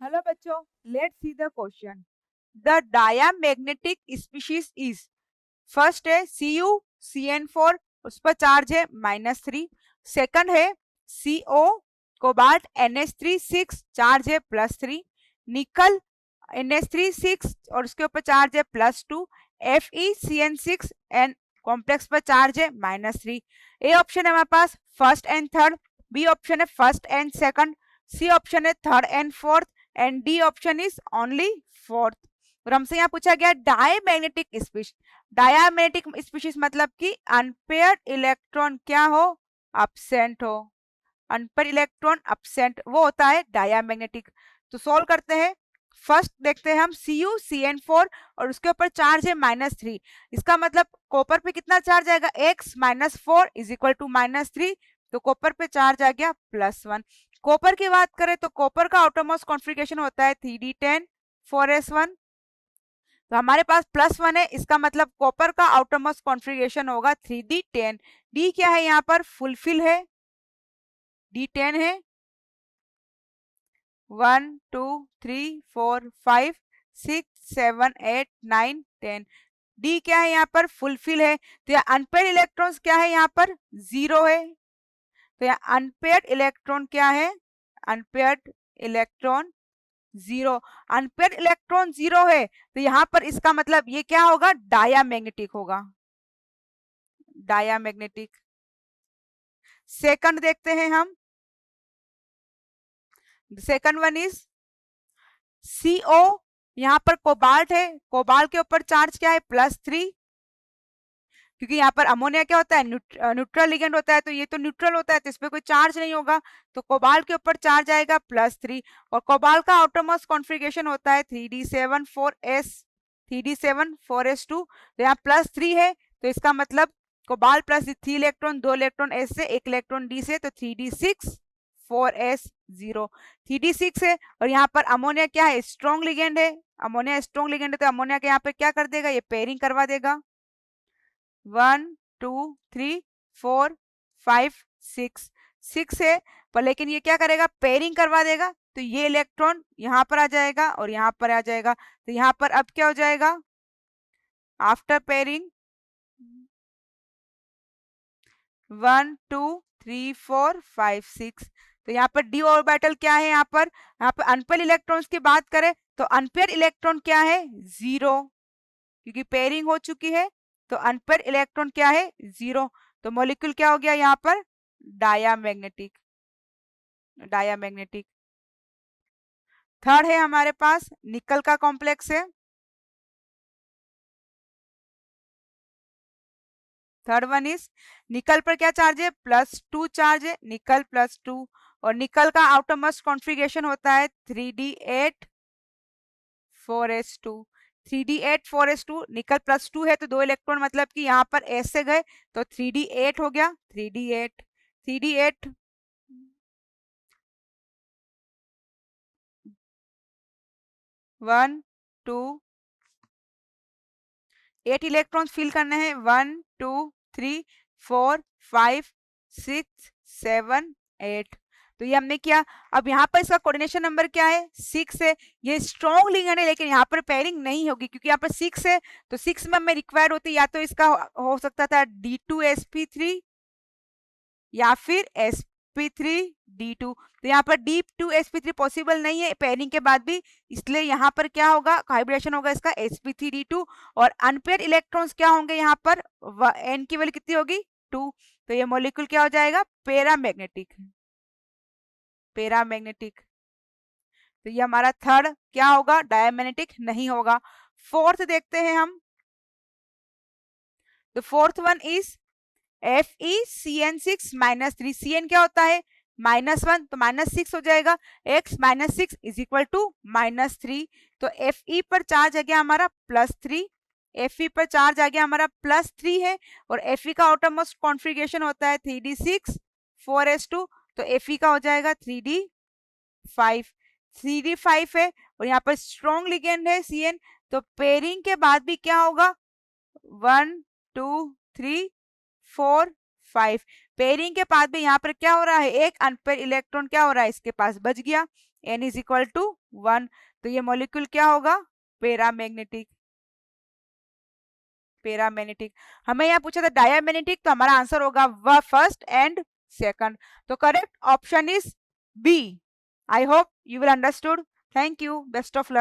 Hello बच्चों, let's see the question. The diamagnetic species is, first है CuCN4, उस पर चार्ज है -3। सेकंड है CO कोबाल्ट NH3 6, चार्ज है +3। निकल NH3 6 और उसके ऊपर चार्ज है +2। FeCN6 एन कॉम्प्लेक्स पर चार्ज है -3। ए ऑप्शन है हमारे पास first and third, B option है first and second, C option है third and fourth, and D option is only fourth. और हमसे यहाँ पूछा गया डायमैग्नेटिक स्पीशीज। डायमैग्नेटिक स्पीशीज मतलब कि अनपेयर्ड इलेक्ट्रॉन क्या हो, अब्सेंट हो। अनपेयर्ड इलेक्ट्रॉन अब्सेंट वो होता है डायमैग्नेटिक। तो सोल्व करते हैं। फर्स्ट देखते हैं हम CuCN4 और उसके ऊपर चार्ज है -3। इसका मतलब कॉपर पे कितना चार्ज आएगा, x - 4 इज इक्वल टू -3। तो कॉपर पे चार्ज आ गया +1। कॉपर की बात करें तो कॉपर का आउटरमोस्ट कॉन्फ़िगरेशन होता है 3d10 4s1। तो हमारे पास +1 है, इसका मतलब कॉपर का आउटरमोस्ट कॉन्फ़िगरेशन होगा 3d10। डी क्या है यहाँ पर, फुलफिल है, d10 है। 1 2 3 4 5 6 7 8 9 10। डी क्या है यहाँ पर, फुलफिल है। तो यहाँ अनपेयर्ड इलेक्ट्रॉन्स क्या है, यहाँ पर 0 है। तो यहाँ अनपेयर्ड इलेक्ट्रॉन क्या है, अनपेयर्ड इलेक्ट्रॉन 0। अनपेयर्ड इलेक्ट्रॉन 0 है, तो यहाँ पर इसका मतलब ये क्या होगा, डायमैग्नेटिक होगा, डायमैग्नेटिक। सेकंड देखते हैं हम। सेकंड वन इज CO, यहाँ पर कोबाल्ट है, कोबाल्ट के ऊपर चार्ज क्या है, +3। क्योंकि यहाँ पर अमोनिया क्या होता है, न्यूट्रल लिगेंड होता है, तो ये तो न्यूट्रल होता है, तो इस पर कोई चार्ज नहीं होगा। तो कोबाल्ट के ऊपर चार्ज आएगा +3। और कोबाल्ट का आउटरमोस्ट कॉन्फ़िगरेशन होता है 3d7 4s 2। तो यहाँ +3 है, तो इसका मतलब cobalt plus 3 electron, 2 electron S से, 1 इलेक्ट्रॉन D से, तो 3d6 4s0। 3d6 है, और यहाँ पर अमोनिया क्या है, स्ट्रॉन्ग लिगेंड है। अमोनिया स्ट्रॉन्ग लिगेंड है, तो अमोनिया के यहाँ पे क्या कर देगा, ये पेयरिंग करवा देगा। 1 2 3 4 5 6, 6 है, पर लेकिन ये क्या करेगा, पेयरिंग करवा देगा। तो ये इलेक्ट्रॉन यहाँ पर आ जाएगा और यहाँ पर आ जाएगा। तो यहाँ पर अब क्या हो जाएगा, आफ्टर पेयरिंग 1 2 3 4 5 6। तो यहाँ पर डी ऑर्बिटल क्या है, यहाँ पर अनपेयर इलेक्ट्रॉन्स की बात करें तो अनपेयर इलेक्ट्रॉन क्या है, 0, क्योंकि पेयरिंग हो चुकी है। तो अनपेयर इलेक्ट्रॉन क्या है, 0। तो मॉलिक्यूल क्या हो गया यहाँ पर, डायमैग्नेटिक, डायमैग्नेटिक। थर्ड है हमारे पास निकल का कॉम्प्लेक्स है। थर्ड वन इज निकल पर क्या चार्ज है, +2 चार्ज है, निकल +2। और निकल का आउटरमोस्ट कॉन्फ़िगरेशन होता है 3d8 4s2। 3d8 4s2, निकल +2 है, तो 2 इलेक्ट्रॉन मतलब कि यहाँ पर S से गए, तो 3d8 हो गया, 3d8 3d8 1 2 8 इलेक्ट्रॉन्स फिल करने हैं, 1 2 3 4 5 6 7 8। तो ये हमने किया। अब यहाँ पर इसका कोऑर्डिनेशन नंबर क्या है, 6 है। ये स्ट्रॉन्ग लिगेंड है, लेकिन यहाँ पर पेयरिंग नहीं होगी क्योंकि यहाँ पर 6 है। तो 6 में हमें रिक्वायर्ड होती, या तो इसका हो सकता था D2sp3 या फिर sp3d2। तो यहाँ पर D2sp3 पॉसिबल नहीं है पेयरिंग के बाद भी, इसलिए यहाँ पर क्या होगा, हाइब्रिडेशन होगा इसका sp3d2। और अनपेयर इलेक्ट्रॉन्स क्या होंगे यहाँ पर, n की वैल्यू कितनी होगी, 2। तो ये मॉलिक्यूल क्या हो जाएगा, पैरामैग्नेटिक, पैरामैग्नेटिक। तो ये हमारा थर्ड क्या होगा, डायमैग्नेटिक नहीं होगा। फोर्थ देखते हैं हम। The fourth one is FeCN6 -3। CN क्या होता है, -1, तो -6 हो जाएगा। x -6 is equal to -3। तो Fe पर चार्ज आ गया हमारा +3। Fe पर चार्ज आ गया हमारा +3 है। और Fe का आउटरमोस्ट कॉन्फ़िगरेशन होता है 3d6 4s2। तो Fe का हो जाएगा 3d5। 3d5 है, और यहाँ पर स्ट्रॉन्ग लिगेंड है CN। तो पेयरिंग के बाद भी क्या होगा, 1 2 3 4 5। पेयरिंग के बाद भी यहाँ पर क्या हो रहा है, एक अनपेयर इलेक्ट्रॉन क्या हो रहा है, इसके पास बच गया। n is equal to 1। तो ये मॉलिक्यूल क्या होगा? पैरामैग्नेटिक। पैरामैग्नेटिक। हमें यहाँ पूछा था डायमैग्नेटिक, तो हमारा आंसर होगा व फर्स्ट एंड सेकंड। तो correct option is B. I hope you will understood. Thank you, best of luck.